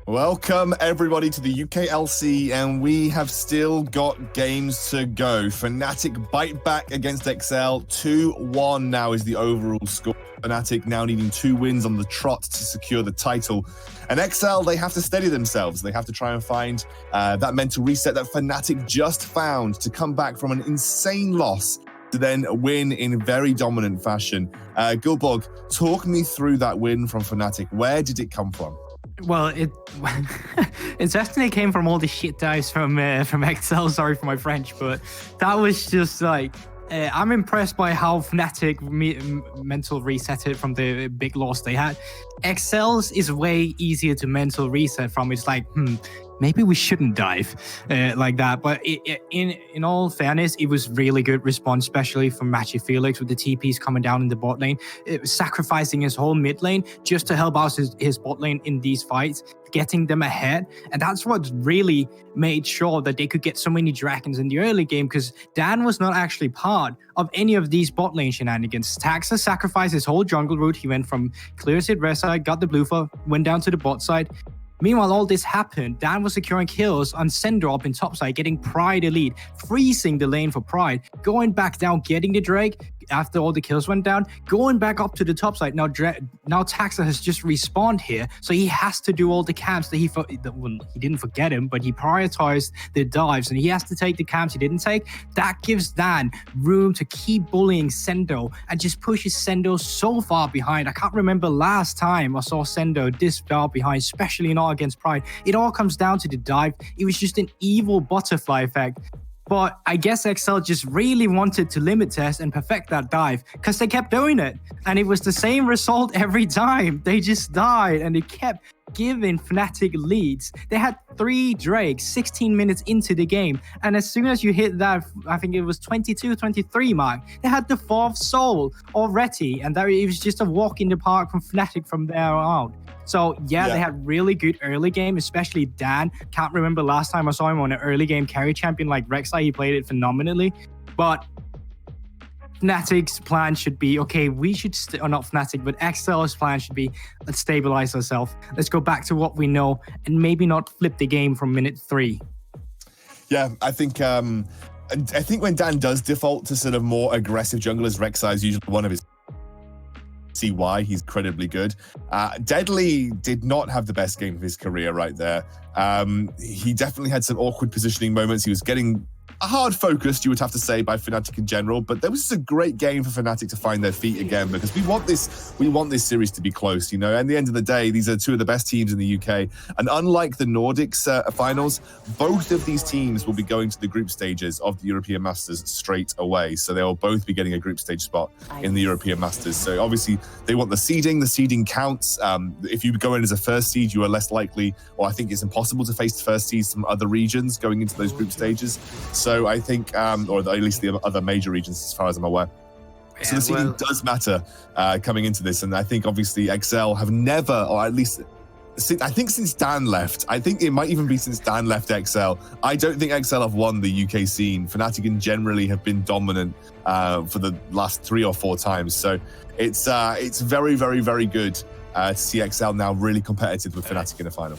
Welcome everybody to the UKLC, and we have still got games to go. Fnatic bite back against XL. 2-1 now is the overall score. Fnatic now needing 2 wins on the trot to secure the title. And XL, they have to steady themselves. They have to try and find that mental reset that Fnatic just found to come back from an insane loss to then win in very dominant fashion. Gilborg, talk me through that win from Fnatic. Where did it come from? Well, it definitely came from all the shit dives from XL. Sorry for my French, but that was just like I'm impressed by how Fnatic mental reset it from the big loss they had. XL's is way easier to mental reset from. It's like, maybe we shouldn't dive like that. But in all fairness, it was really good response, especially from Matchy Felix with the TPs coming down in the bot lane, sacrificing his whole mid lane just to help out his bot lane in these fights, getting them ahead. And that's what really made sure that they could get so many dragons in the early game, because Dan was not actually part of any of these bot lane shenanigans. Taxa sacrificed his whole jungle route. He went from clear to red side, got the blue buff, went down to the bot side. Meanwhile, all this happened. Dan was securing kills on Sender up in topside, getting Pride elite, freezing the lane for Pride, going back down, getting the Drake after all the kills went down, going back up to the topside. Now Taxa has just respawned here, so he has to do all the camps that he didn't forget him, but he prioritized the dives, and he has to take the camps he didn't take. That gives Dan room to keep bullying Sendo and just pushes Sendo so far behind. I can't remember last time I saw Sendo this far behind, especially not against Pride. It all comes down to the dive. It was just an evil butterfly effect. But I guess XL just really wanted to limit test and perfect that dive, because they kept doing it. And it was the same result every time. They just died, and they kept giving Fnatic leads. They had 3 Drakes 16 minutes into the game. And as soon as you hit that, I think it was 22-23 mark, they had the 4th soul already. And it was just a walk in the park from Fnatic from there on. So yeah, they had really good early game, especially Dan. Can't remember last time I saw him on an early game carry champion like Rek'Sai. He played it phenomenally. But Fnatic's plan should be, okay, we should, or not Fnatic, but XL's plan should be, let's stabilize ourselves. Let's go back to what we know and maybe not flip the game from minute 3. Yeah, I think when Dan does default to sort of more aggressive junglers, Rek'Sai is usually one of his. See why he's incredibly good. Deadly did not have the best game of his career right there. He definitely had some awkward positioning moments. He was getting hard focused, you would have to say, by Fnatic in general, but there was a great game for Fnatic to find their feet again, because we want this series to be close, you know. At the end of the day, these are 2 of the best teams in the UK, and unlike the Nordics finals, both of these teams will be going to the group stages of the European Masters straight away, so they will both be getting a group stage spot in the European Masters. So obviously they want the seeding counts. If you go in as a first seed, you are less likely, or I think it's impossible to face the first seeds from other regions going into those group stages. So I think, or at least the other major regions, as far as I'm aware. So the seeding does matter coming into this. And I think obviously XL have never, or at least I think since Dan left, I think it might even be since Dan left XL, I don't think XL have won the UK scene. Fnatic in generally have been dominant for the last 3 or 4 times. So it's very, very, very good to see XL now really competitive with Fnatic in the final.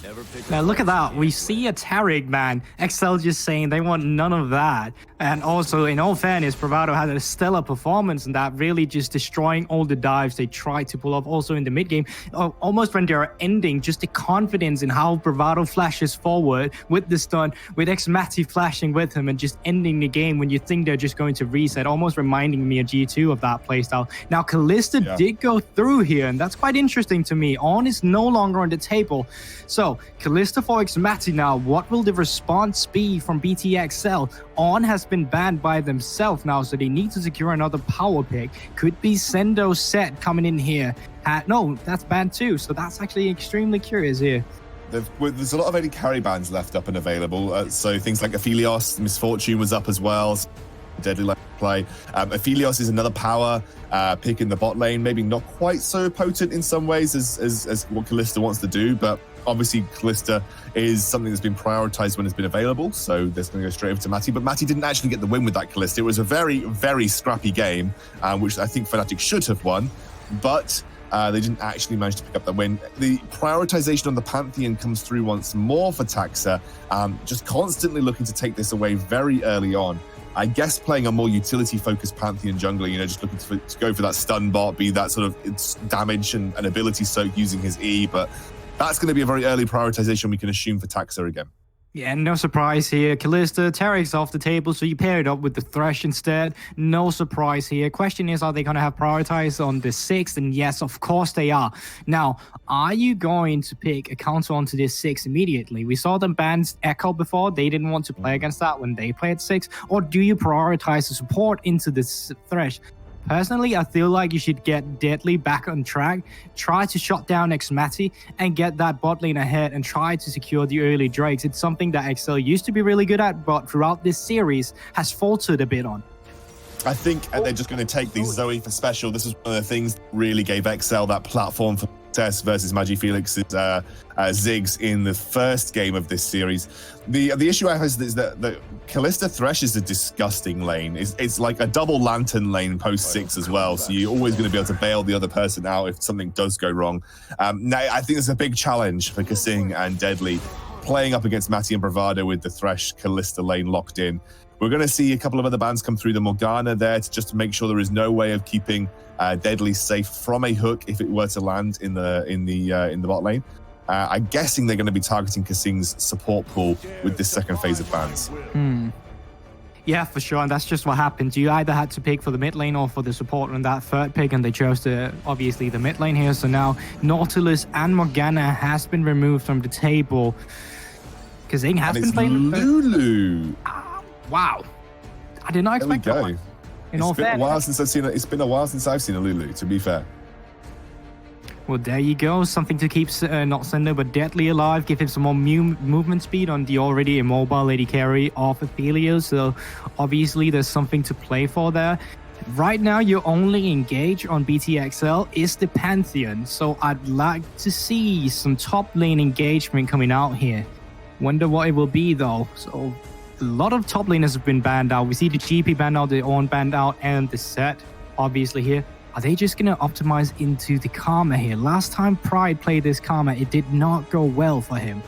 Now look at that. We see a Taric, man. XL just saying they want none of that. And also, in all fairness, Bravado had a stellar performance, and that really just destroying all the dives they tried to pull off also in the mid game. Almost when they're ending, just the confidence in how Bravado flashes forward with the stun, with Xmati flashing with him and just ending the game when you think they're just going to reset, almost reminding me of G2 of that playstyle. Now, Kalista did go through here, and that's quite interesting to me. On is no longer on the table. So, Kalista for Xmati now. What will the response be from BTXL? On has been banned by themselves now, so they need to secure another power pick. Could be Sendo set coming in here. No, that's banned too, so that's actually extremely curious here. There's a lot of early carry bans left up and available, so things like Aphelios, Misfortune was up as well. Deadly like play. Aphelios is another power pick in the bot lane, maybe not quite so potent in some ways as what Kalista wants to do, but obviously Kalista is something that's been prioritized when it's been available, so that's going to go straight over to Matty. But Matty didn't actually get the win with that Kalista. It was a very, very scrappy game, which I think Fnatic should have won, but They didn't actually manage to pick up the win. The prioritization on the Pantheon comes through once more for Taxa, just constantly looking to take this away very early on. I guess playing a more utility-focused Pantheon jungler, just looking to go for that stun bot, be that sort of its damage and ability soak using his E, but that's going to be a very early prioritization we can assume for Taxa again. Yeah, no surprise here. Kalista, Tarek's off the table, so you pair it up with the Thresh instead. No surprise here. Question is, are they going to have prioritized on the 6th? And yes, of course they are. Now, are you going to pick a counter onto this 6 immediately? We saw them ban Echo before. They didn't want to play against that when they played 6. Or do you prioritize the support into this Thresh? Personally, I feel like you should get Deadly back on track, try to shut down Xmati, and get that bot lane ahead and try to secure the early Drakes. It's something that XL used to be really good at, but throughout this series has faltered a bit on. I think they're just going to take the Zoe for special. This is one of the things that really gave XL that platform for success versus MagiFelix's Ziggs in the first game of this series. The issue I have is that the Kalista Thresh is a disgusting lane. It's like a double lantern lane post 6 as well, so you're always going to be able to bail the other person out if something does go wrong. Now, I think it's a big challenge for Kasing and Deadly playing up against Matty and Bravado with the Thresh Kalista lane locked in. We're going to see a couple of other bans come through. The Morgana there to just make sure there is no way of keeping Deadly safe from a hook if it were to land in the bot lane. I'm guessing they're going to be targeting Kasing's support pool with this second phase of bans. Yeah, for sure, and that's just what happened. You either had to pick for the mid lane or for the support on that third pick, and they chose obviously the mid lane here. So now Nautilus and Morgana has been removed from the table. Kasing has been playing Lulu. Wow, I did not expect that one. It's been a while since I've seen a Lulu, to be fair. Well, there you go. Something to keep not Sendo, but Deadly alive. Give him some more movement speed on the already immobile lady carry of Athelia. So obviously there's something to play for there. Right now, your only engage on BTXL is the Pantheon. So I'd like to see some top lane engagement coming out here. Wonder what it will be, though. So a lot of top laners have been banned out. We see the GP banned out, the Ornn banned out, and the Set, obviously here. Are they just going to optimize into the Karma here? Last time Pride played this Karma, it did not go well for him.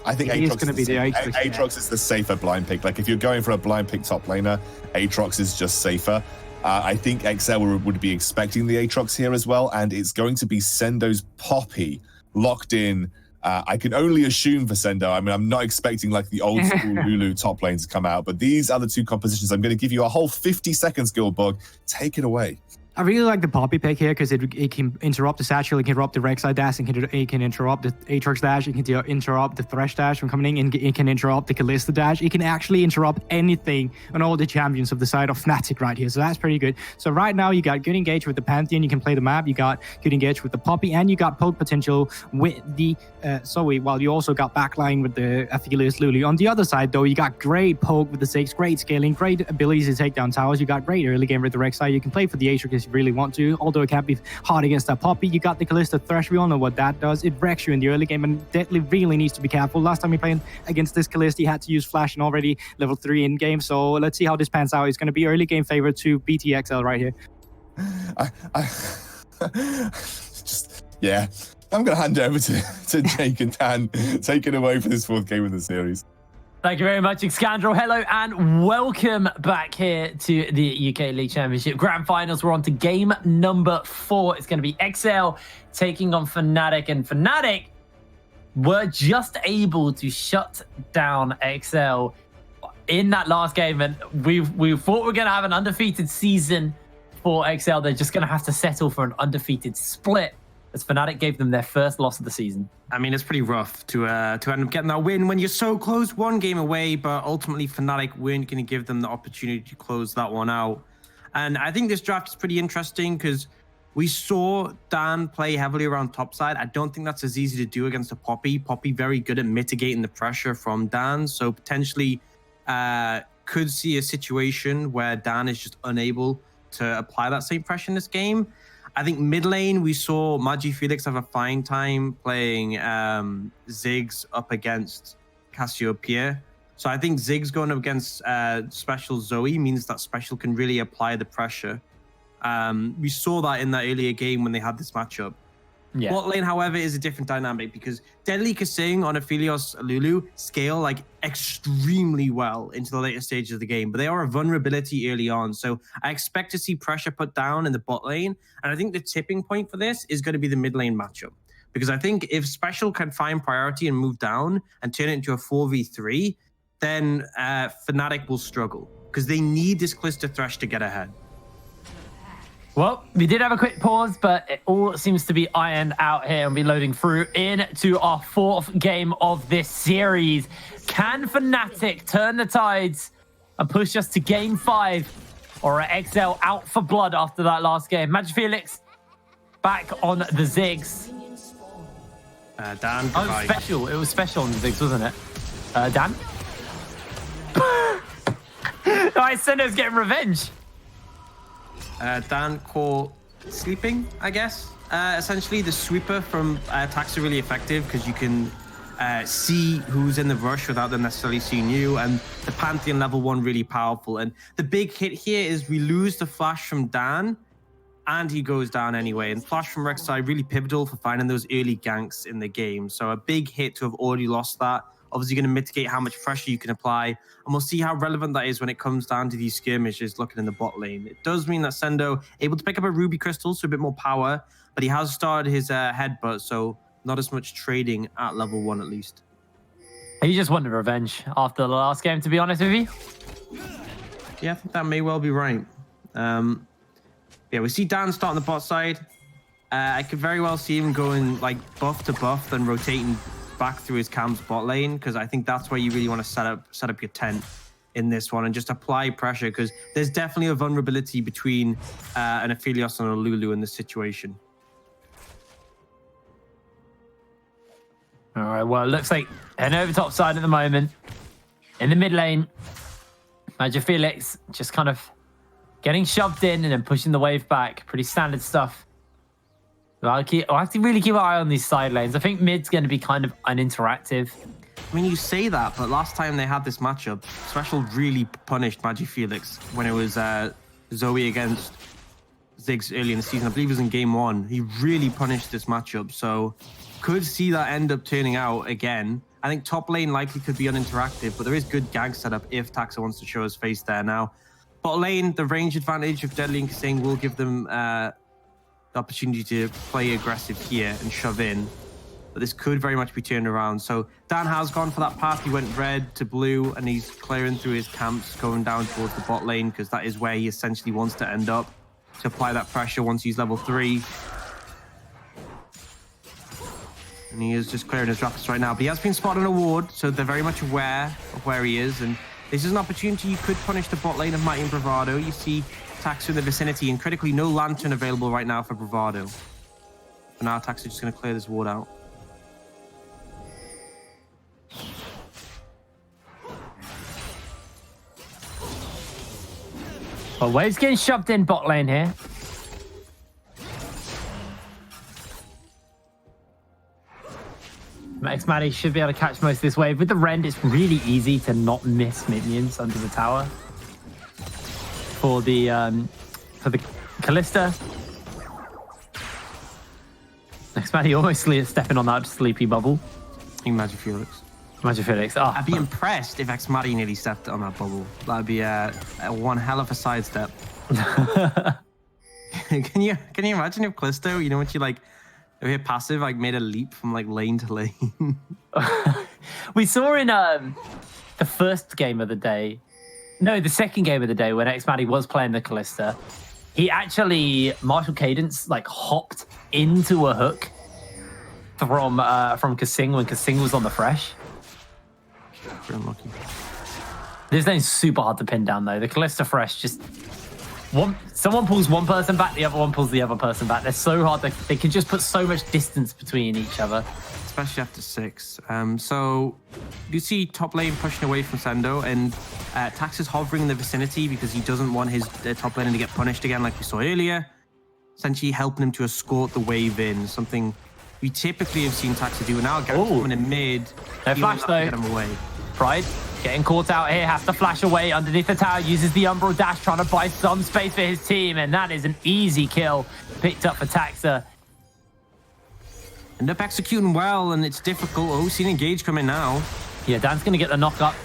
I think Aatrox is the safer blind pick. Like, if you're going for a blind pick top laner, Aatrox is just safer. I think XL would be expecting the Aatrox here as well, and it's going to be Sendo's Poppy locked in. I can only assume for Sendo. I mean, I'm not expecting like the old school Lulu top lane to come out, but these other two compositions, I'm going to give you a whole 50 seconds, Guildbug. Take it away. I really like the Poppy pick here because it can interrupt the Satchel, it can interrupt the Rek'Sai dash, it can interrupt the Aatrox dash, it can interrupt the Thresh dash from coming in, it can interrupt the Kalista dash, it can actually interrupt anything on all the champions of the side of Fnatic right here, so that's pretty good. So right now you got good engage with the Pantheon, you can play the map, you got good engage with the Poppy, and you got poke potential with the Zoe, while you also got backline with the Aphelios Lulu. On the other side though, you got great poke with the 6, great scaling, great abilities to take down towers, you got great early game with the Rek'Sai, you can play for the Aatrox if you really want to, although it can't be hard against that Poppy. You got the Kalista Thresh, we all know what that does. It wrecks you in the early game, and Deadly really needs to be careful. Last time he played against this Kalista, he had to use Flash and already level 3 in game, so let's see how this pans out. It's going to be early game favorite to BTXL right here. I'm going to hand it over to Jake and Dan. Take it away for this 4th game of the series. Thank you very much, Excandrel. Hello and welcome back here to the UK League Championship Grand Finals. We're on to game number 4. It's going to be XL taking on Fnatic, and Fnatic were just able to shut down XL in that last game, and we thought we're going to have an undefeated season for XL. They're just going to have to settle for an undefeated split, as Fnatic gave them their first loss of the season. I mean, it's pretty rough to end up getting that win when you're so close, one game away, but ultimately Fnatic weren't going to give them the opportunity to close that one out. And I think this draft is pretty interesting because we saw Dan play heavily around topside. I don't think that's as easy to do against a Poppy. Poppy very good at mitigating the pressure from Dan, so potentially could see a situation where Dan is just unable to apply that same pressure in this game. I think mid lane, we saw MagiFelix have a fine time playing Ziggs up against Cassiopeia. So I think Ziggs going up against Special Zoe means that Special can really apply the pressure. We saw that in that earlier game when they had this matchup. Yeah. Bot lane, however, is a different dynamic because Deadly Kasing on Aphelios Lulu scale like extremely well into the later stages of the game, but they are a vulnerability early on. So I expect to see pressure put down in the bot lane. And I think the tipping point for this is going to be the mid lane matchup. Because I think if Special can find priority and move down and turn it into a 4v3, then Fnatic will struggle because they need this Callisto Thresh to get ahead. Well, we did have a quick pause, but it all seems to be ironed out here and be loading through into our 4th game of this series. Can Fnatic turn the tides and push us to game 5? Or are XL out for blood after that last game? Magic Felix back on the Ziggs. Dan, Oh, it was special. It was special on the Ziggs, wasn't it? Dan? Alright, Sendo's getting revenge. Dan caught sleeping, I guess. Essentially, the sweeper from attacks are really effective because you can see who's in the rush without them necessarily seeing you. And the Pantheon level 1 really powerful. And the big hit here is we lose the flash from Dan, and he goes down anyway. And flash from Rek'Sai really pivotal for finding those early ganks in the game. So a big hit to have already lost that. Obviously going to mitigate how much pressure you can apply. And we'll see how relevant that is when it comes down to these skirmishes looking in the bot lane. It does mean that Sendo able to pick up a Ruby Crystal, so a bit more power, but he has started his headbutt, so not as much trading at level 1 at least. He just wanted revenge after the last game, to be honest with you. Yeah, I think that may well be right. Yeah, we see Dan start on the bot side. I could very well see him going like buff to buff, then rotating back through his camps bot lane, because I think that's where you really want to set up your tent in this one and just apply pressure, because there's definitely a vulnerability between an Aphelios and a Lulu in this situation. All right, well, it looks like an over top side at the moment. In the mid lane, Magic Felix just kind of getting shoved in and then pushing the wave back. Pretty standard stuff. I'll have to really keep an eye on these side lanes. I think mid's going to be kind of uninteractive. I mean, you say that, but last time they had this matchup, Special really punished Magic Felix when it was Zoe against Ziggs early in the season. I believe it was in game 1. He really punished this matchup, so could see that end up turning out again. I think top lane likely could be uninteractive, but there is good gank setup if Taxa wants to show his face there now. Bot lane, the range advantage of Deadly and Kasing will give them the opportunity to play aggressive here and shove in, but this could very much be turned around. So Dan has gone for that path. He went red to blue and he's clearing through his camps, going down towards the bot lane, because that is where he essentially wants to end up, to apply that pressure once he's level 3. And he is just clearing his rapids right now, but he has been spotted on a ward, so they're very much aware of where he is, and this is an opportunity you could punish the bot lane of Mighty and Bravado. You see Taxa in the vicinity, and critically, no Lantern available right now for Bravado. For now, Taxa just going to clear this ward out. Well, wave's getting shoved in bot lane here. Maddie should be able to catch most of this wave. With the Rend, it's really easy to not miss minions under the tower. For the Callista. Maddie almost stepping on that sleepy bubble. Magic Felix. Magic Felix. Oh, I'd be impressed if Xmadi nearly stepped on that bubble. That'd be a one hell of a sidestep. Can you imagine if Callisto, you know, when she like her passive like made a leap from like lane to lane? We saw in the first game of the day, no, the second game of the day when Xmadi was playing the Callista, he actually Martial Cadence like hopped into a hook from Kasing when Kasing was on the fresh. Unlucky. This thing's super hard to pin down though. The Callista fresh just someone pulls one person back, the other one pulls the other person back. They're so hard, they can just put so much distance between each other. Especially after 6. So you see top lane pushing away from Sendo, and Tax is hovering in the vicinity because he doesn't want his top lane to get punished again like we saw earlier. Essentially helping him to escort the wave in, something we typically have seen Taxa do. And now Garrett's coming in mid. No flash though. Get him away. Pride. Getting caught out here, has to flash away underneath the tower, uses the Umbral Dash, trying to buy some space for his team, and that is an easy kill picked up for Taxa. End up executing well, and it's difficult. Oh, seen Engage coming now. Yeah, Dan's going to get the knock up.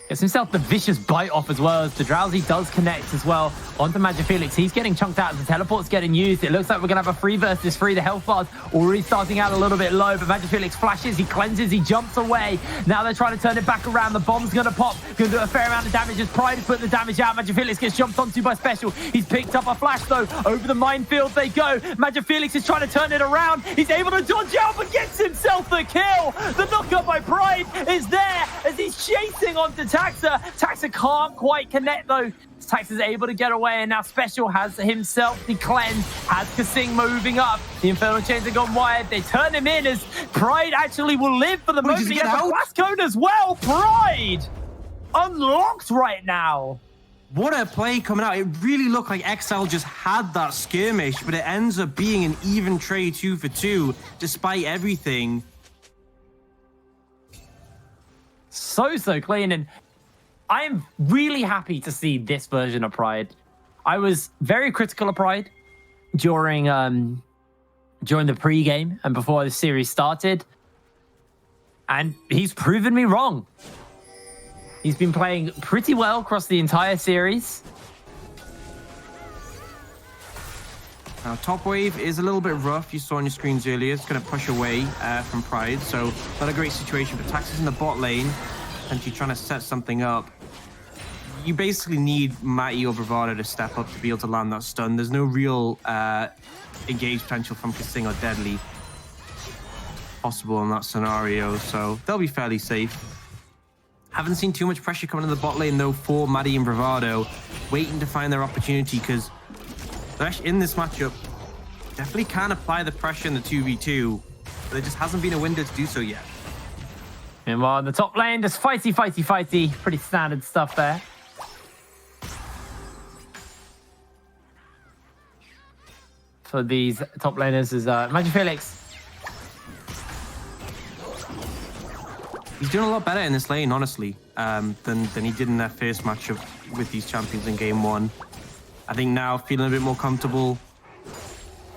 Gets himself the vicious bite off as well, as the Drowsy does connect as well onto Magifelix. He's getting chunked out as the teleport's getting used. It looks like we're going to have a 3 versus 3. The health bar's already starting out a little bit low, but Magifelix flashes, he cleanses, he jumps away. Now they're trying to turn it back around. The bomb's going to pop, going to do a fair amount of damage as Pride is putting the damage out. Magifelix gets jumped onto by Special. He's picked up a flash though. Over the minefield they go. Magifelix is trying to turn it around. He's able to dodge out, but gets himself the kill. The knockup by Pride is there as he's chasing onto Taxa. Taxa can't quite connect though. Taxa's able to get away, and now Special has himself the cleanse, has Kasing moving up. The Infernal Chains have gone wide. They turn him in as Pride actually will live for the moment. He gets a blast cone as well. Pride unlocked right now. What a play coming out. It really looked like XL just had that skirmish, but it ends up being an even trade 2 for 2, despite everything. So clean, and I am really happy to see this version of Pride. I was very critical of Pride during the pre-game and before the series started, and he's proven me wrong. He's been playing pretty well across the entire series. Now, top wave is a little bit rough. You saw on your screens earlier. It's going to push away from Pride, so not a great situation. But Taxa's in the bot lane, and she's trying to set something up. You basically need Matty or Bravado to step up to be able to land that stun. There's no real engage potential from Kasing or Deadly possible in that scenario, so they'll be fairly safe. Haven't seen too much pressure coming in the bot lane, though, for Matty and Bravado, waiting to find their opportunity, because they're actually in this matchup. Definitely can apply the pressure in the 2v2, but there just hasn't been a window to do so yet. Meanwhile, in the top lane, just fighty. Pretty standard stuff there. For these top laners is Magifelix. He's doing a lot better in this lane, honestly, than he did in that first matchup with these champions in game 1. I think now feeling a bit more comfortable,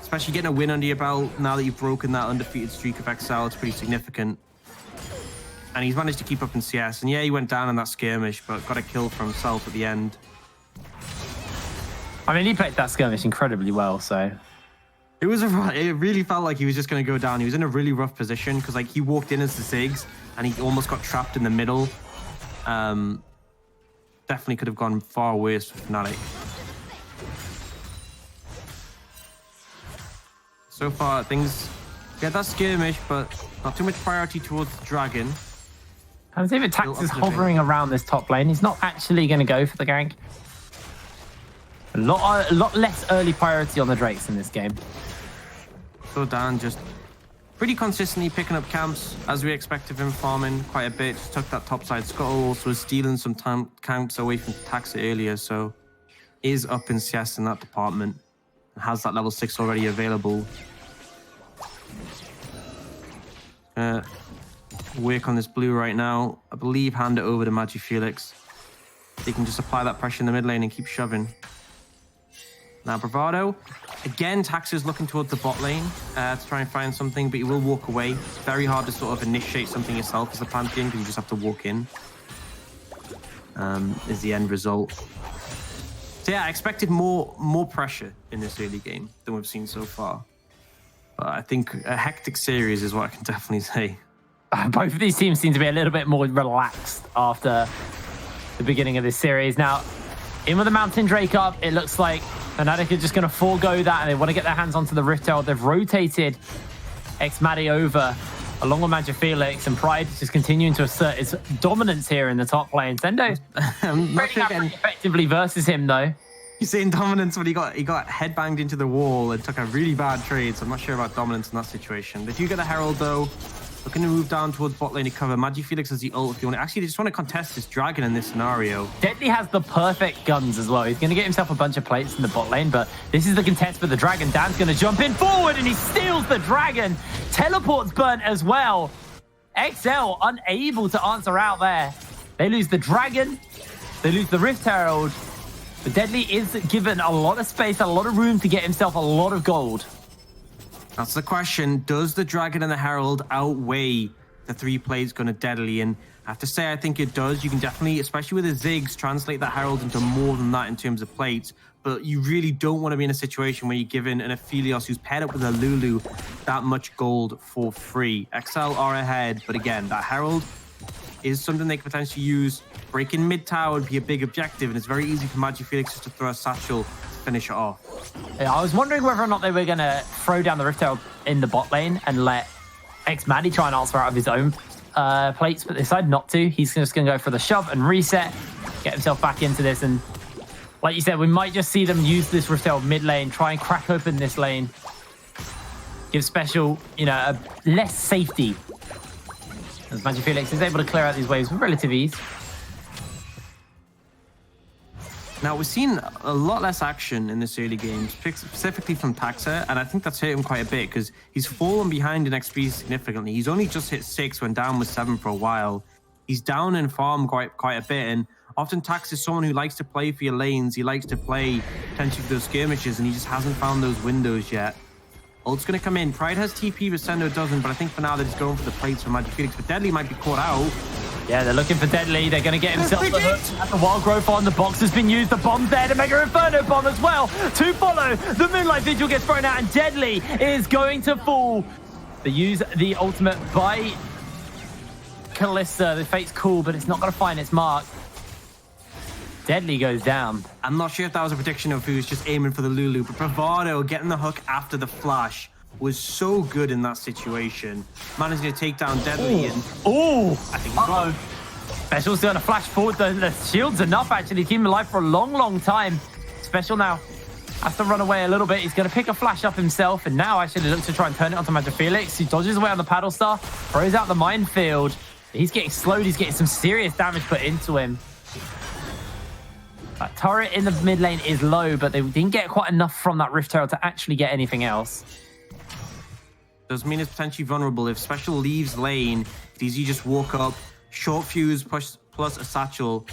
especially getting a win under your belt now that you've broken that undefeated streak of XL. It's pretty significant. And he's managed to keep up in CS. And yeah, he went down in that skirmish, but got a kill for himself at the end. I mean, he played that skirmish incredibly well, so... It really felt like he was just going to go down. He was in a really rough position because, like, he walked in as the Ziggs and he almost got trapped in the middle. Definitely could have gone far worse for Fnatic. So far, things get that skirmish, but not too much priority towards the Dragon. I think Tax is hovering around this top lane. He's not actually going to go for the gank. A lot less early priority on the Drakes in this game. So Dan just pretty consistently picking up camps, as we expect of him, farming quite a bit. Just took that topside scuttle, also was stealing some camps away from Taxa earlier, so is up in CS in that department and has that level 6 already available. Work on this blue right now. I believe hand it over to Magifelix. They can just apply that pressure in the mid lane and keep shoving. Now Bravado, again, Taxa's looking towards the bot lane to try and find something, but you will walk away. It's very hard to sort of initiate something yourself as a Pantheon, because you just have to walk in, is the end result. So yeah, I expected more pressure in this early game than we've seen so far. But I think a hectic series is what I can definitely say. Both of these teams seem to be a little bit more relaxed after the beginning of this series. Now, in with the Mountain Drake up, it looks like Fnatic are just going to forego that, and they want to get their hands onto the Rift Tail. They've rotated X-Maddie over along with Magifelix, and Pride is just continuing to assert its dominance here in the top lane. Sendo pretty effectively versus him, though. You're saying dominance, but he got headbanged into the wall and took a really bad trade, so I'm not sure about dominance in that situation. They do get a Herald, though. Looking to move down towards bot lane to cover. Magifelix has the ult if you want to. Actually, they just want to contest this Dragon in this scenario. Deadly has the perfect guns as well. He's going to get himself a bunch of plates in the bot lane, but this is the contest for the Dragon. Dan's going to jump in forward, and he steals the Dragon. Teleport's burnt as well. XL unable to answer out there. They lose the Dragon. They lose the Rift Herald. But Deadly is given a lot of space, a lot of room to get himself a lot of gold. That's the question. Does the Dragon and the Herald outweigh the 3 plays going to Deadly? And I have to say, I think it does. You can definitely, especially with the Ziggs, translate the Herald into more than that in terms of plates. But you really don't want to be in a situation where you're giving an Aphelios who's paired up with a Lulu that much gold for free. XL are ahead, but again, that Herald is something they could potentially use. Breaking mid-tower would be a big objective, and it's very easy for MagiFelix just to throw a satchel to finish it off. Yeah, I was wondering whether or not they were going to throw down the Rift Herald in the bot lane and let X-Maddie try and answer out of his own plates, but they decided not to. He's just going to go for the shove and reset, get himself back into this, and like you said, we might just see them use this Rift Herald mid lane, try and crack open this lane, give Special, you know, a less safety. As MagiFelix is able to clear out these waves with relative ease. Now, we've seen a lot less action in this early game, specifically from Taxa, and I think that's hurt him quite a bit because he's fallen behind in XP significantly. He's only just hit 6 when down with 7 for a while. He's down in farm quite a bit, and often Tax is someone who likes to play for your lanes. He likes to play potentially for those skirmishes, and he just hasn't found those windows yet. Ult's going to come in. Pride has TP, but Sendo doesn't, but I think for now they're just going for the plates for MagiFelix, but Deadly might be caught out. Yeah, they're looking for Deadly. They're going to get himself the hook. At the Wild Growth on, the box has been used. The bomb's there. The Mega Inferno bomb as well to follow. The Moonlight Vigil gets thrown out, and Deadly is going to fall. They use the ultimate by Kalista. The Fate's cool, but it's not going to find its mark. Deadly goes down. I'm not sure if that was a prediction of who was just aiming for the Lulu, but Bravado getting the hook after the flash was so good in that situation. Managing to take down Deadly. And I think he's gone. Special's doing a flash forward. The shield's enough, actually. Keep him alive for a long, long time. Special now has to run away a little bit. He's going to pick a flash up himself, and now actually looks to try and turn it onto MagiFelix. He dodges away on the paddle star, throws out the minefield. He's getting slowed. He's getting some serious damage put into him. That turret in the mid lane is low, but they didn't get quite enough from that Rift Herald to actually get anything else. Does mean it's potentially vulnerable. If Special leaves lane, it's easy to just walk up, short fuse plus a satchel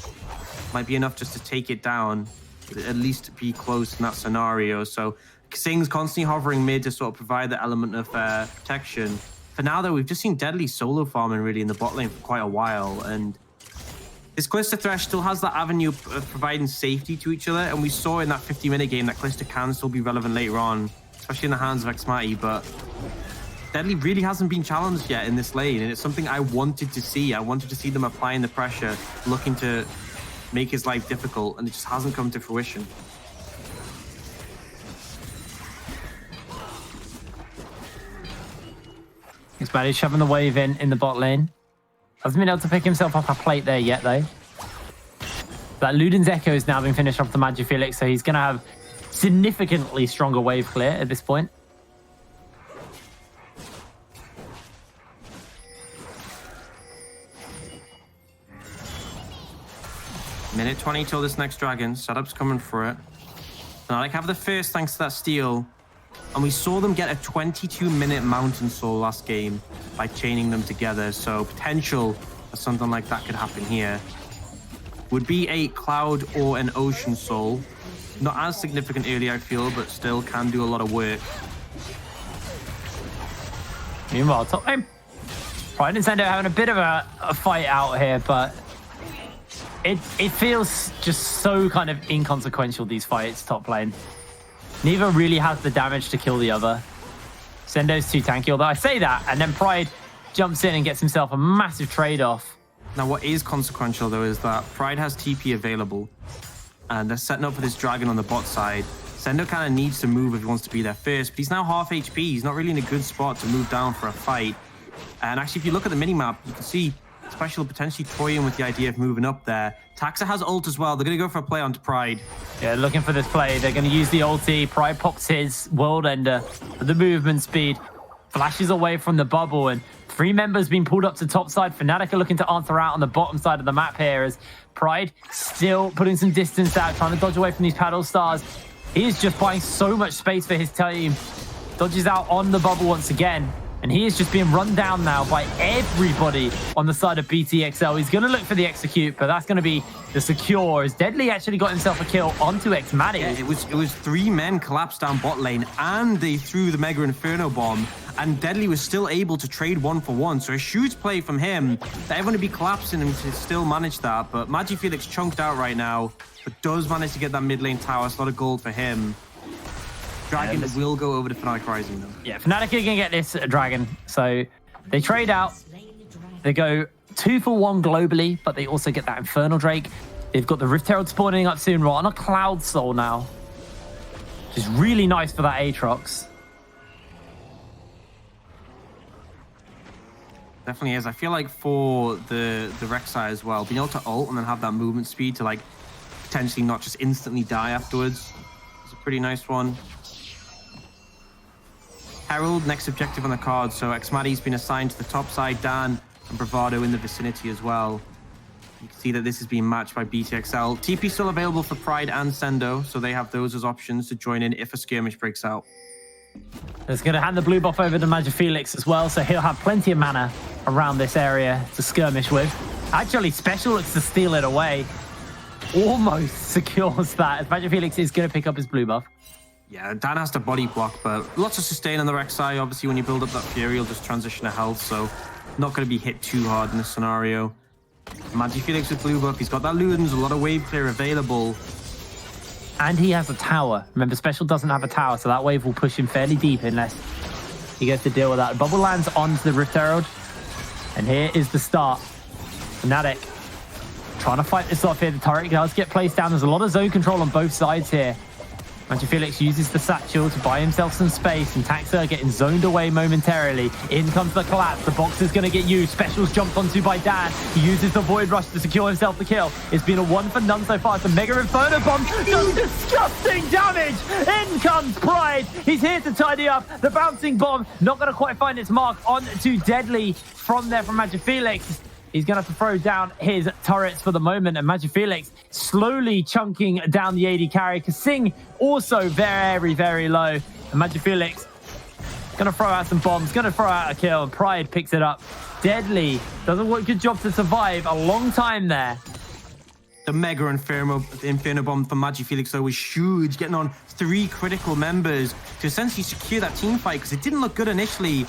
might be enough just to take it down, at least be close in that scenario. So Xing's constantly hovering mid to sort of provide the element of protection. For now, though, we've just seen Deadly solo farming really in the bot lane for quite a while, and this Kalista Thresh still has that avenue of providing safety to each other, and we saw in that 50-minute game that Kalista can still be relevant later on, especially in the hands of Xmati, but Deadly really hasn't been challenged yet in this lane, and it's something I wanted to see. I wanted to see them applying the pressure, looking to make his life difficult, and it just hasn't come to fruition. Xmati shoving the wave in the bot lane. Hasn't been able to pick himself up a plate there yet, though. That Luden's Echo has now been finished off the MagiFelix, so he's going to have significantly stronger wave clear at this point. Minute 20 till this next dragon. Setup's coming for it. Fnatic have the first thanks to that steal. And we saw them get a 22-minute Mountain Soul last game by chaining them together. So potential that something like that could happen here. Would be a Cloud or an Ocean Soul. Not as significant early, I feel, but still can do a lot of work. Meanwhile, top lane. Pride and Sendo having a bit of a fight out here, but it feels just so kind of inconsequential, these fights top lane. Neither really has the damage to kill the other. Sendo's too tanky, although I say that, and then Pride jumps in and gets himself a massive trade-off. Now, what is consequential, though, is that Pride has TP available, and they're setting up for this dragon on the bot side. Sendo kind of needs to move if he wants to be there first, but he's now half HP. He's not really in a good spot to move down for a fight. And actually, if you look at the minimap, you can see Special potentially toying with the idea of moving up there. Taxa has ult as well. They're going to go for a play onto Pride. Yeah, looking for this play. They're going to use the ulti. Pride pops his World Ender for the movement speed. Flashes away from the bubble, and 3 members being pulled up to top side. Fnatic are looking to answer out on the bottom side of the map here as Pride still putting some distance out, trying to dodge away from these paddle stars. He is just buying so much space for his team. Dodges out on the bubble once again. And he is just being run down now by everybody on the side of BTXL. He's going to look for the execute, but that's going to be the secure. As Deadly actually got himself a kill onto Xmadi. Yeah, it was 3 men collapsed down bot lane, and they threw the Mega Inferno bomb, and Deadly was still able to trade 1-for-1. So a huge play from him that everyone would be collapsing him to still manage that. But MagiFelix chunked out right now, but does manage to get that mid lane tower. It's a lot of gold for him. Dragon will go over to Fnatic Rising, though. Yeah, Fnatic are going to get this Dragon. So they trade out. They go 2-for-1 globally, but they also get that Infernal Drake. They've got the Rift Herald spawning up soon. We're on a Cloud Soul now, which is really nice for that Aatrox. Definitely is. I feel like for the Rek'Sai as well, being able to ult and then have that movement speed to like potentially not just instantly die afterwards is a pretty nice one. Herald, next objective on the card. So Xmadi's been assigned to the top side. Dan and Bravado in the vicinity as well. You can see that this is being matched by BTXL. TP still available for Pride and Sendo, so they have those as options to join in if a skirmish breaks out. It's going to hand the blue buff over to MagiFelix as well, so he'll have plenty of mana around this area to skirmish with. Actually, Special looks to steal it away. Almost secures that, as MagiFelix is going to pick up his blue buff. Yeah, Dan has to body block, but lots of sustain on the Rek'Sai. Obviously, when you build up that Fury, you'll just transition to health, so not going to be hit too hard in this scenario. MagiFelix with blue buff. He's got that Ludens, a lot of wave clear available. And he has a tower. Remember, Special doesn't have a tower, so that wave will push him fairly deep unless he gets to deal with that. Bubble lands onto the Rift Herald. And here is the start. Fnatic trying to fight this off here. The turret does get placed down. There's a lot of zone control on both sides here. MagiFelix uses the satchel to buy himself some space, and Taxa getting zoned away momentarily. In comes the collapse. The box is going to get used. Special's jumped onto by Dan. He uses the Void Rush to secure himself the kill. It's been a 1 for none so far. It's a Mega Inferno Bomb does disgusting damage. In comes Pride. He's here to tidy up. The bouncing bomb not going to quite find its mark onto Deadly from there from MagiFelix. He's going to have to throw down his turrets for the moment, and MagiFelix slowly chunking down the AD carry. Kasing also very, very low. And MagiFelix going to throw out some bombs, going to throw out a kill, and Pride picks it up. Deadly does a good job to survive a long time there. The Mega Inferno Bomb for MagiFelix, though, was huge, getting on 3 critical members to essentially secure that team fight, because it didn't look good initially.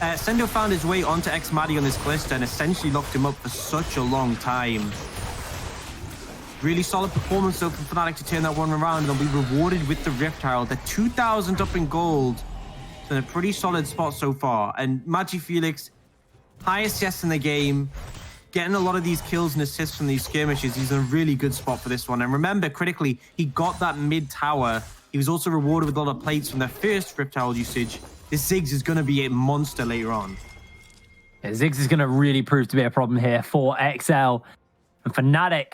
Sendo found his way onto Xmadi on this Calista and essentially locked him up for such a long time. Really solid performance, though, from Fnatic to turn that one around, and they'll be rewarded with the Rift Herald. They're 2,000 up in gold. So in a pretty solid spot so far. And MagiFelix, highest CS in the game, getting a lot of these kills and assists from these skirmishes. He's in a really good spot for this one. And remember, critically, he got that mid tower. He was also rewarded with a lot of plates from their first Rift Herald usage. This Ziggs is going to be a monster later on. Yeah, Ziggs is going to really prove to be a problem here for XL. And Fnatic,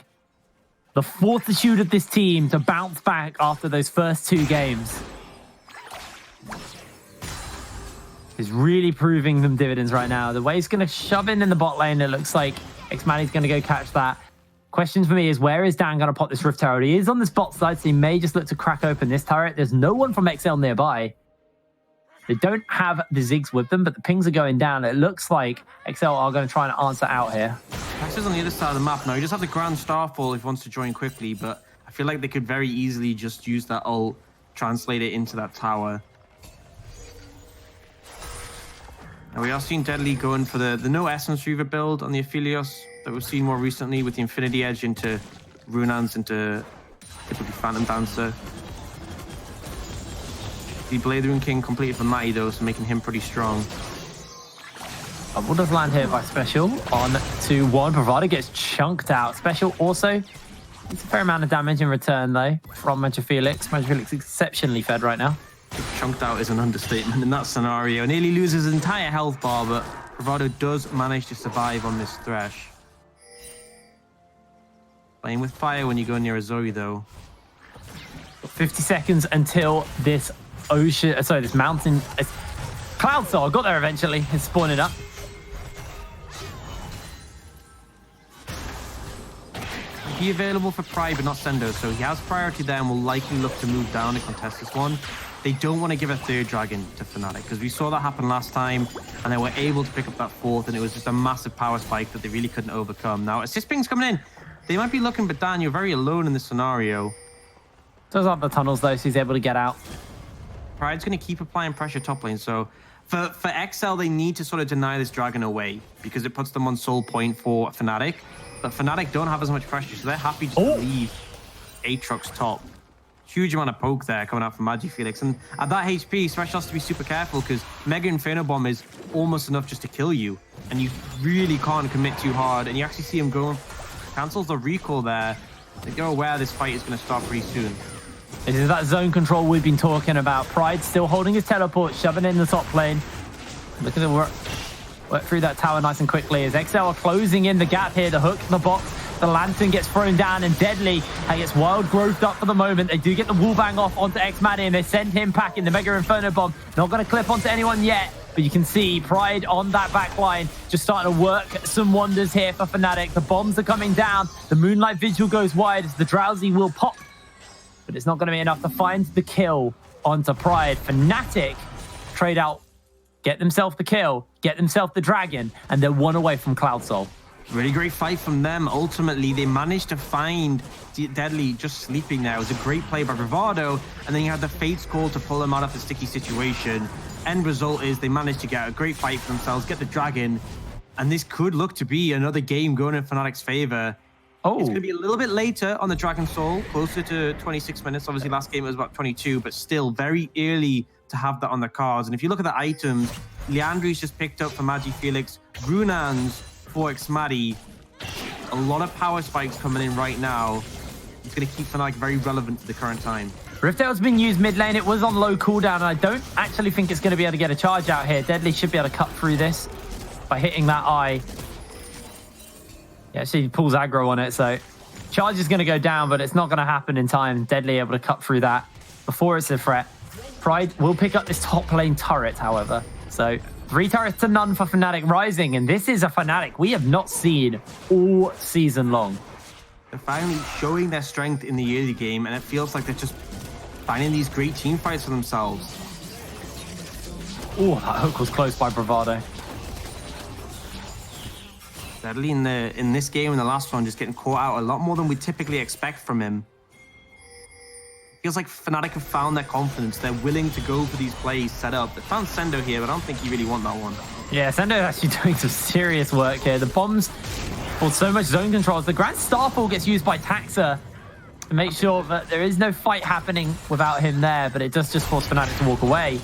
the fortitude of this team to bounce back after those first 2 games is really proving them dividends right now. The way he's going to shove in the bot lane, it looks like Xmadi's going to go catch that. Question for me is, where is Dan going to pop this Rift Herald? He is on this bot side, so he may just look to crack open this turret. There's no one from XL nearby. They don't have the Ziggs with them, but the pings are going down. It looks like XL are going to try and answer out here. Taxa's on the other side of the map now. He does have the Grand Starfall if he wants to join quickly, but I feel like they could very easily just use that ult, translate it into that tower. Now we are seeing Deadly going for the no Essence Reaver build on the Aphelios that we've seen more recently with the Infinity Edge into Runans, into typically Phantom Dancer. The Blade King completed for Matty, though, so making him pretty strong. Bubble does land here by Special on to 1. Bravado gets chunked out. Special also, it's a fair amount of damage in return, though, from MagiFelix. MagiFelix exceptionally fed right now. Chunked out is an understatement in that scenario. Nearly loses his entire health bar, but Bravado does manage to survive on this Thresh. Playing with fire when you go near a Zoe, though. 50 seconds until this this mountain. Cloud Soul got there eventually. It's spawning up. Be available for Pride, but not Sendo, so he has priority there and will likely look to move down to contest this one. they don't want to give a third dragon to Fnatic because we saw that happen last time and they were able to pick up that fourth and it was just a massive power spike that they really couldn't overcome. Now, assist ping's coming in. They might be looking, but Dan, you're very alone in this scenario. Does have the tunnels though, so he's able to get out. Pride's going to keep applying pressure top lane, so for XL, they need to sort of deny this dragon away because it puts them on soul point for Fnatic. But Fnatic don't have as much pressure, so they're happy to leave Aatrox top. Huge amount of poke there coming out from MagiFelix. And at that HP, Special has to be super careful because Mega Inferno Bomb is almost enough just to kill you. And you really can't commit too hard. And you actually see him go, cancels the recall there. They're aware this fight is going to start pretty soon. It is that zone control we've been talking about. Pride still holding his teleport, shoving it in the top lane. Look at the work through that tower nice and quickly as XL are closing in the gap here. The hook, the box. The Lantern gets thrown down and Deadly gets wild growthed up for the moment. They do get the wallbang off onto Xmaddie and they send him packing the Mega Inferno Bomb. Not going to clip onto anyone yet, but you can see Pride on that back line just starting to work some wonders here for Fnatic. The bombs are coming down. The Moonlight Vigil goes wide as the Drowsy will pop, but it's not going to be enough to find the kill onto Pride. Fnatic trade out, get themselves the kill, get themselves the dragon, and they're one away from Cloud Soul. Really great fight from them. Ultimately, they managed to find Deadly just sleeping there. It was a great play by Bravado, and then you had the Fate's Call to pull him out of the sticky situation. End result is they managed to get a great fight for themselves, get the dragon, and this could look to be another game going in Fnatic's favor. It's going to be a little bit later on the Dragon Soul, closer to 26 minutes. Obviously, last game it was about 22, but still very early to have that on the cards. And if you look at the items, Leandri's just picked up for MagiFelix, Runans for Xmaddie. A lot of power spikes coming in right now. It's going to keep Fnatic very relevant to the current time. Riftail's been used mid lane. It was on low cooldown, and I don't actually think it's going to be able to get a charge out here. Deadly should be able to cut through this by hitting that eye. Yeah, she pulls aggro on it, so charge is going to go down, but it's not going to happen in time. Deadly able to cut through that before it's a threat. Pride will pick up this top lane turret, however. So 3 turrets to none for Fnatic Rising, and this is a Fnatic we have not seen all season long. They're finally showing their strength in the early game, and it feels like they're just finding these great team fights for themselves. Oh, that hook was close by Bravado. Deadly in this game, in the last one, just getting caught out a lot more than we typically expect from him. Feels like Fnatic have found their confidence. They're willing to go for these plays set up. They found Sendo here, but I don't think you really want that one. Yeah, Sendo actually doing some serious work here. The bombs hold so much zone control. The Grand Starfall gets used by Taxa to make sure that there is no fight happening without him there, but it does just force Fnatic to walk away.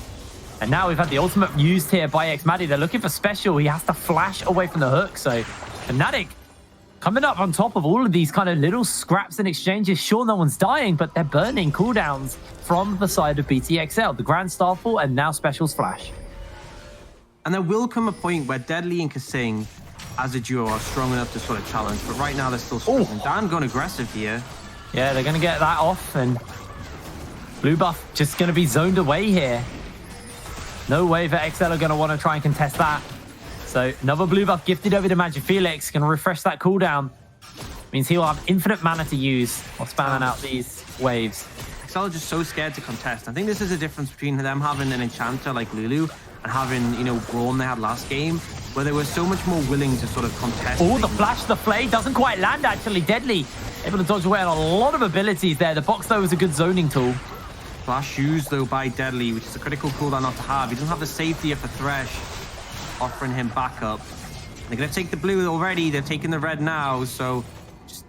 And now we've had the ultimate used here by Xmaddie. They're looking for special. He has to flash away from the hook. So Fnatic coming up on top of all of these kind of little scraps and exchanges. Sure, no one's dying, but they're burning cooldowns from the side of BTXL. The Grand Starfall and now Special's flash. And there will come a point where Deadly and Kasing, as a duo, are strong enough to sort of challenge. But right now, they're still struggling. Dan going aggressive here. Yeah, they're going to get that off. And blue buff just going to be zoned away here. No way that XL are going to want to try and contest that. So another blue buff gifted over to MagiFelix. Going to refresh that cooldown. Means he will have infinite mana to use while spamming out these waves. XL are just so scared to contest. I think this is a difference between them having an enchanter like Lulu and having, you know, Braum they had last game, where they were so much more willing to sort of contest. Oh, the flash, the play doesn't quite land, actually. Deadly able to dodge away on a lot of abilities there. The box, though, is a good zoning tool. Flash used, though, by Deadly, which is a critical cooldown not to have. He doesn't have the safety of the Thresh, offering him backup. They're going to take the blue already. They're taking the red now, so just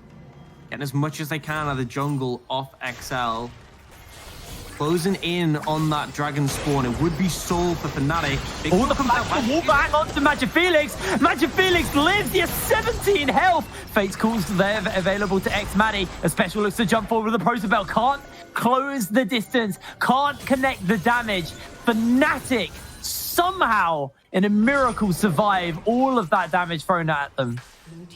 getting as much as they can out of the jungle off XL. Closing in on that dragon spawn. It would be Soul for Fnatic. Oh, the flash, the wall back onto MagiFelix. MagiFelix lives. He has 17 health. Fate's Calls there available to Xmaddie. A special looks to jump forward with the Protobell. Can't close the distance. Can't connect the damage. Fnatic somehow, in a miracle, survive all of that damage thrown at them.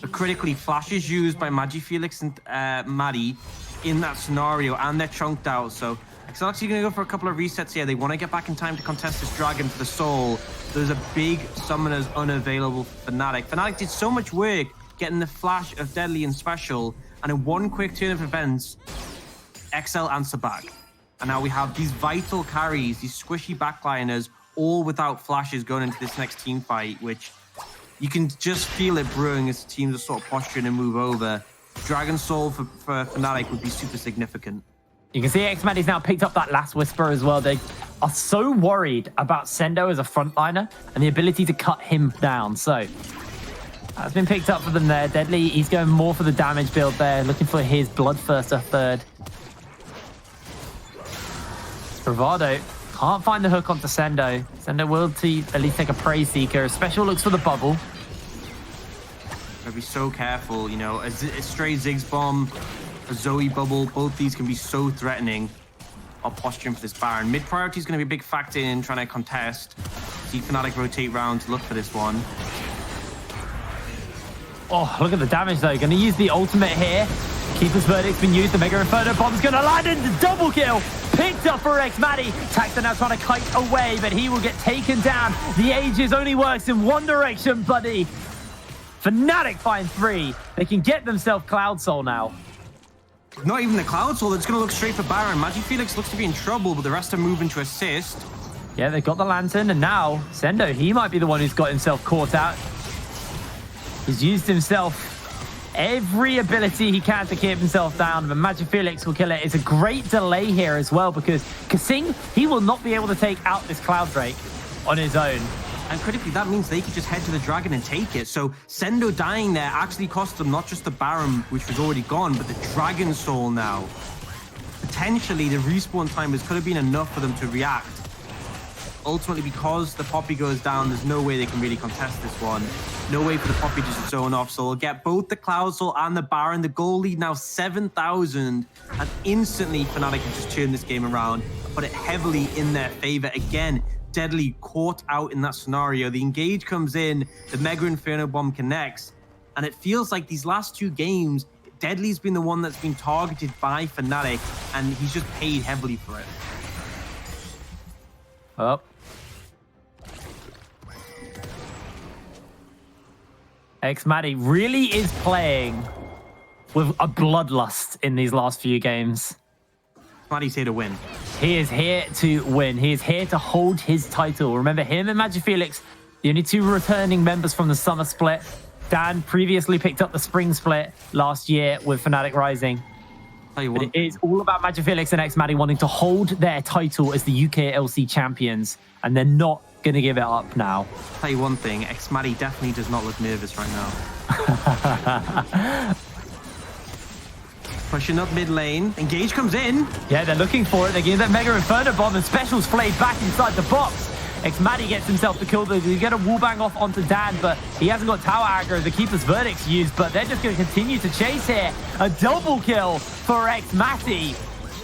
But critically, flash is used by MagiFelix and Maddie in that scenario, and they're chunked out, so XL actually going to go for a couple of resets here. They want to get back in time to contest this dragon for the soul. There's a big summoners unavailable for Fnatic. Fnatic did so much work getting the flash of Deadly and Special, and in one quick turn of events, XL answer back. And now we have these vital carries, these squishy backliners, all without flashes going into this next team fight, which you can just feel it brewing as teams are sort of posturing and move over. Dragon Soul for Fnatic would be super significant. You can see Xmadi's now picked up that last Whisper as well. They are so worried about Sendo as a frontliner and the ability to cut him down. So that's been picked up for them there. Deadly, he's going more for the damage build there, looking for his Bloodthirster third. Bravado can't find the hook onto Sendo. Sendo will at least take a Prey Seeker. Special looks for the bubble. Gotta be so careful, you know, a stray Ziggs bomb, a Zoe bubble, both these can be so threatening. While posturing for this Baron. Mid priority is going to be a big factor in trying to contest. See Fnatic rotate round to look for this one. Oh, look at the damage though. Going to use the ultimate here. Keeper's Verdict's been used. The Mega Inferno Bomb's going to land into double kill. Picked up for Xmadi. Taxa now trying to kite away, but he will get taken down. The Aegis only works in one direction, buddy. Fnatic find 3. They can get themselves Cloud Soul now. Not even the Cloud Soul. It's going to look straight for Baron. MagiFelix looks to be in trouble, but the rest are moving to assist. Yeah, they've got the Lantern, and now Sendo, he might be the one who's got himself caught out. He's used himself every ability he can to keep himself down, but MagiFelix will kill it. It's a great delay here as well, because Kasing, he will not be able to take out this Cloud Drake on his own. And critically, that means they could just head to the Dragon and take it. So Sendo dying there actually cost them not just the Baron, which was already gone, but the Dragon Soul now. Potentially, the respawn timers could have been enough for them to react. Ultimately, because the Poppy goes down, there's no way they can really contest this one. No way for the Poppy just to zone off. So we'll get both the Cloud Soul and the Baron. The goal lead now 7,000. And instantly, Fnatic can just turn this game around and put it heavily in their favor again. Deadly caught out in that scenario. The engage comes in, the Mega Inferno Bomb connects, and it feels like these last 2 games, Deadly's been the one that's been targeted by Fnatic, and he's just paid heavily for it. Oh. Xmadi really is playing with a bloodlust in these last few games. Xmadi's here to win. He is here to win. He is here to hold his title. Remember, him and MagiFelix, the only 2 returning members from the summer split. Dan previously picked up the spring split last year with Fnatic Rising. But it is all about MagiFelix and Xmadi wanting to hold their title as the UKLC champions, and they're not going to give it up now. Tell you one thing, Xmadi definitely does not look nervous right now. Pushing up mid lane. Engage comes in. Yeah, they're looking for it. They're getting that Mega Inferno Bomb, and Special's flayed back inside the box. Xmadi gets himself the kill. They get a wallbang off onto Dan, but he hasn't got tower aggro. The Keeper's Verdict's used, but they're just going to continue to chase here. A double kill for Xmadi.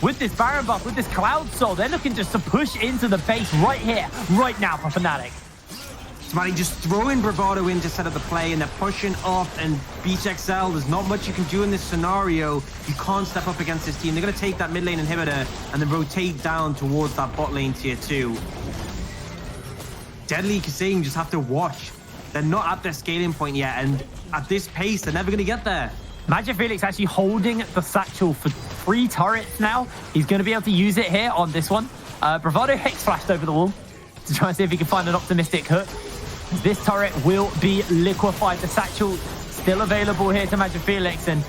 With this Baron buff, with this Cloud Soul, they're looking just to push into the base right here, right now for Fnatic. Xmadi just throwing Bravado in to set up the play, and they're pushing up, and BeachXL, there's not much you can do in this scenario. You can't step up against this team. They're going to take that mid lane inhibitor and then rotate down towards that bot lane tier 2. Deadly Kasing just have to watch. They're not at their scaling point yet, and at this pace, they're never going to get there. MagiFelix actually holding the satchel for 3 turrets now. He's going to be able to use it here on this one. Bravado Hex flashed over the wall to try and see if he can find an optimistic hook. This turret will be liquefied. The satchel still available here to MagiFelix, and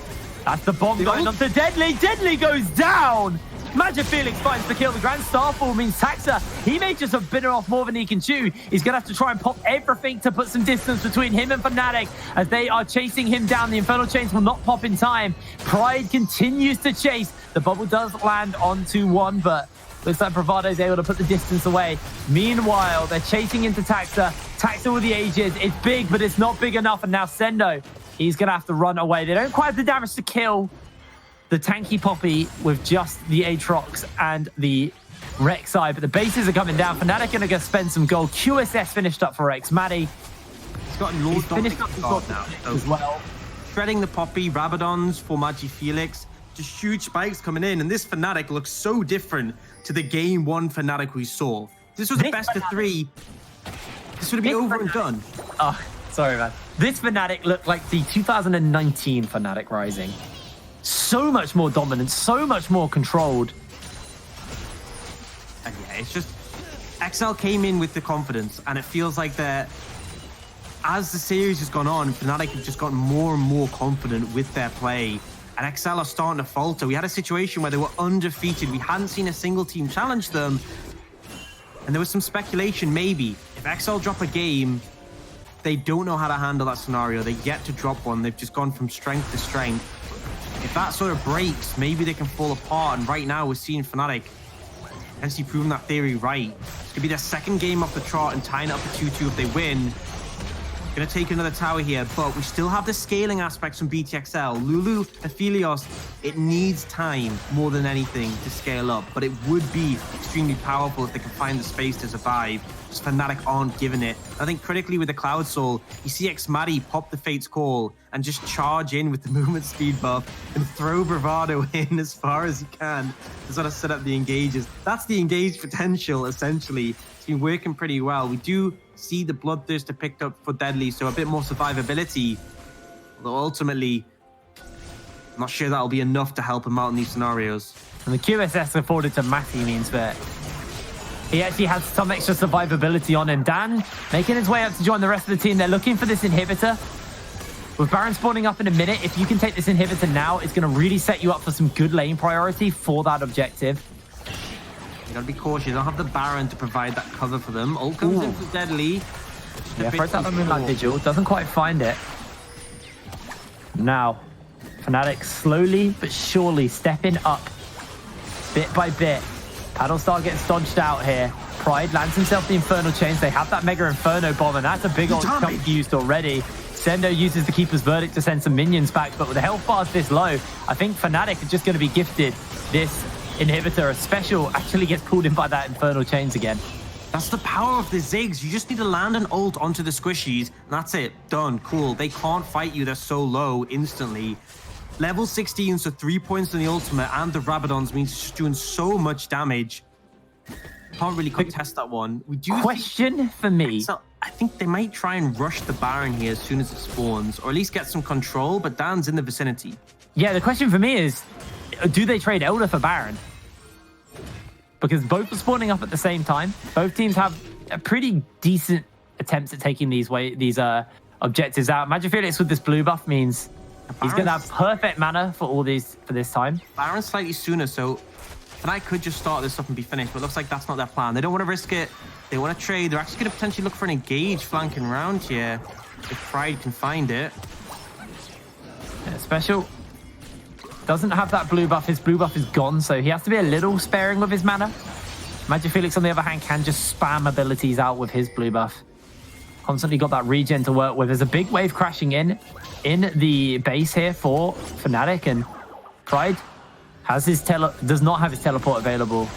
that's the bomb going onto Deadly. Deadly goes down. MagiFelix finds the kill. The Grand Starfall means Taxa, he may just have bitten off more than he can chew. He's going to have to try and pop everything to put some distance between him and Fnatic as they are chasing him down. The Infernal Chains will not pop in time. Pride continues to chase. The bubble does land onto 1, but looks like Bravado is able to put the distance away. Meanwhile, they're chasing into Taxa. Taxa with the Aegis. It's big, but it's not big enough. And now Sendo, he's going to have to run away. They don't quite have the damage to kill the tanky Poppy with just the Aatrox and the Rek'Sai, but the bases are coming down. Fnatic going to go spend some gold. QSS finished up for Xmadi. He's got Lord finished up now as well. Shredding the Poppy, Rabadons for MagiFelix. Just huge spikes coming in, and this Fnatic looks so different to the game 1 Fnatic we saw. This was the best of 3. This would have been over and done. Oh, sorry, man. This Fnatic looked like the 2019 Fnatic Rising. So much more dominant, so much more controlled. It's just XL came in with the confidence, and it feels like that as the series has gone on, Fnatic have just gotten more and more confident with their play, and XL are starting to falter. We had a situation where they were undefeated. We hadn't seen a single team challenge them, and there was some speculation maybe if XL drop a game, they don't know how to handle that scenario. They get to drop one. They've just gone from strength to strength. If that sort of breaks, maybe they can fall apart. And right now, we're seeing Fnatic actually proving that theory right. It's gonna be their second game off the trot and tying it up to 2-2 if they win. Gonna take another tower here, but we still have the scaling aspects from BTXL. Lulu, Aphelios, it needs time more than anything to scale up, but it would be extremely powerful if they can find the space to survive. Just Fnatic aren't giving it. I think critically with the Cloud Soul, you see Xmadi pop the Fate's Call and just charge in with the movement speed buff and throw Bravado in as far as he can to sort of set up the engages. That's the engage potential, essentially. It's been working pretty well. We do see the Bloodthirster picked up for Deadly, so a bit more survivability. Although ultimately, I'm not sure that'll be enough to help him out in these scenarios. And the QSS afforded to Matty means that he actually has some extra survivability on him. Dan making his way up to join the rest of the team. They're looking for this inhibitor. With Baron spawning up in a minute, if you can take this inhibitor now, it's going to really set you up for some good lane priority for that objective. You gotta be cautious. You don't have the Baron to provide that cover for them. Ult comes in for Deadly. Yeah, throws out the Moonlight Vigil. Doesn't quite find it. Now, Fnatic slowly but surely stepping up. Bit by bit. Paddlestar gets dodged out here. Pride lands himself the Infernal Chains. They have that Mega Inferno Bomb, and that's a big old chunk used already. Sendo uses the Keeper's Verdict to send some minions back, but with the health bars this low, I think Fnatic are just going to be gifted this inhibitor. A special actually gets pulled in by that Infernal Chains again. That's the power of the Ziggs. You just need to land an ult onto the squishies, and that's it. Done. Cool. They can't fight you. They're so low instantly. Level 16, so 3 points on the ultimate and the Rabadons means just doing so much damage. Can't really contest that one. We do question for me. So I think they might try and rush the Baron here as soon as it spawns, or at least get some control, but Dan's in the vicinity. Yeah, the question for me is, do they trade Elder for Baron? Because both are spawning up at the same time. Both teams have a pretty decent attempts at taking these objectives out. Magic Felix with this blue buff means he's going to have perfect mana for all these for this time. Baron's slightly sooner, so Fnatic could just start this up and be finished, but it looks like that's not their plan. They don't want to risk it. They want to trade. They're actually going to potentially look for an engage flanking around here if Pride can find it. Yeah, special doesn't have that blue buff. His blue buff is gone, so he has to be a little sparing with his mana. Magic Felix, on the other hand, can just spam abilities out with his blue buff. Constantly got that regen to work with. There's a big wave crashing in the base here for Fnatic, and Pride has does not have his teleport available.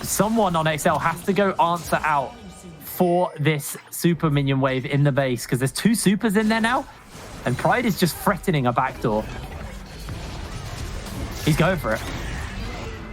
Someone on XL has to go answer out for this super minion wave in the base, because there's 2 supers in there now, and Pride is just threatening a backdoor. He's going for it.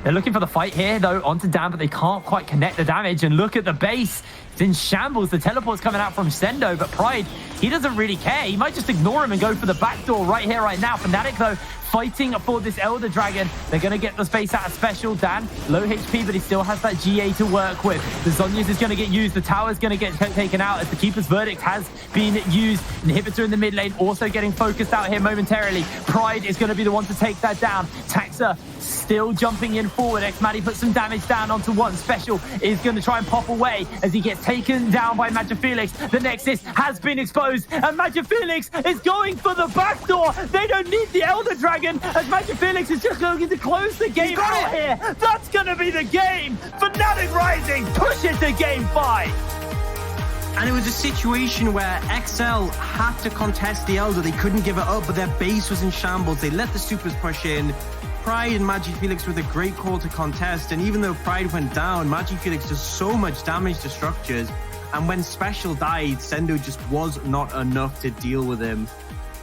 They're looking for the fight here, though, onto Dan, but they can't quite connect the damage. And look at the base. It's in shambles. The teleport's coming out from Sendo, but Pride, he doesn't really care. He might just ignore him and go for the backdoor right here, right now. Fnatic, though, fighting for this Elder Dragon. They're going to get the space out of special. Dan, low HP, but he still has that GA to work with. The Zhonya's is going to get used. The tower's going to get taken out as the Keeper's Verdict has been used. Inhibitor in the mid lane also getting focused out here momentarily. Pride is going to be the one to take that down. Taxa still jumping in forward. Xmadi puts some damage down onto one. Special is going to try and pop away as he gets taken down by Magic Felix. The Nexus has been exposed, and Magic Felix is going for the backdoor. They don't need the Elder Dragon, as Magic Felix is just going to close the game out here. That's going to be the game. Fnatic Rising pushes to game 5. And it was a situation where XL had to contest the Elder. They couldn't give it up, but their base was in shambles. They let the supers push in. Pride and Magic Felix with a great call to contest, and even though Pride went down, Magic Felix does so much damage to structures, and when Special died, Sendo just was not enough to deal with him.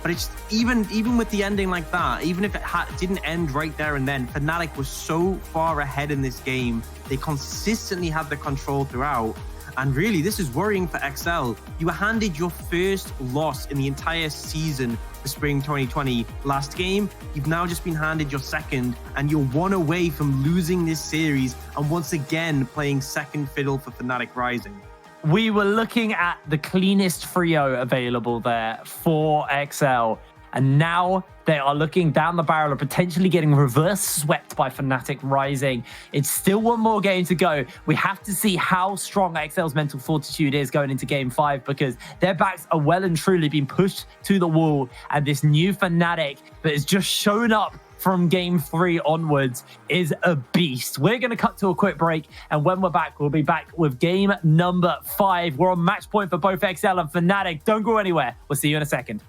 But it's even with the ending like that, even if it didn't end right there and then, Fnatic was so far ahead in this game. They consistently had the control throughout, And really, this is worrying for XL. You were handed your first loss in the entire season for Spring 2020 last game. You've now just been handed your second, and you're one away from losing this series and once again playing second fiddle for Fnatic Rising. We were looking at the cleanest trio available there for XL. And now they are looking down the barrel of potentially getting reverse swept by Fnatic Rising. It's still one more game to go. We have to see how strong XL's mental fortitude is going into game 5, because their backs are well and truly being pushed to the wall. And this new Fnatic that has just shown up from game 3 onwards is a beast. We're going to cut to a quick break, and when we're back, we'll be back with game number 5. We're on match point for both XL and Fnatic. Don't go anywhere. We'll see you in a second.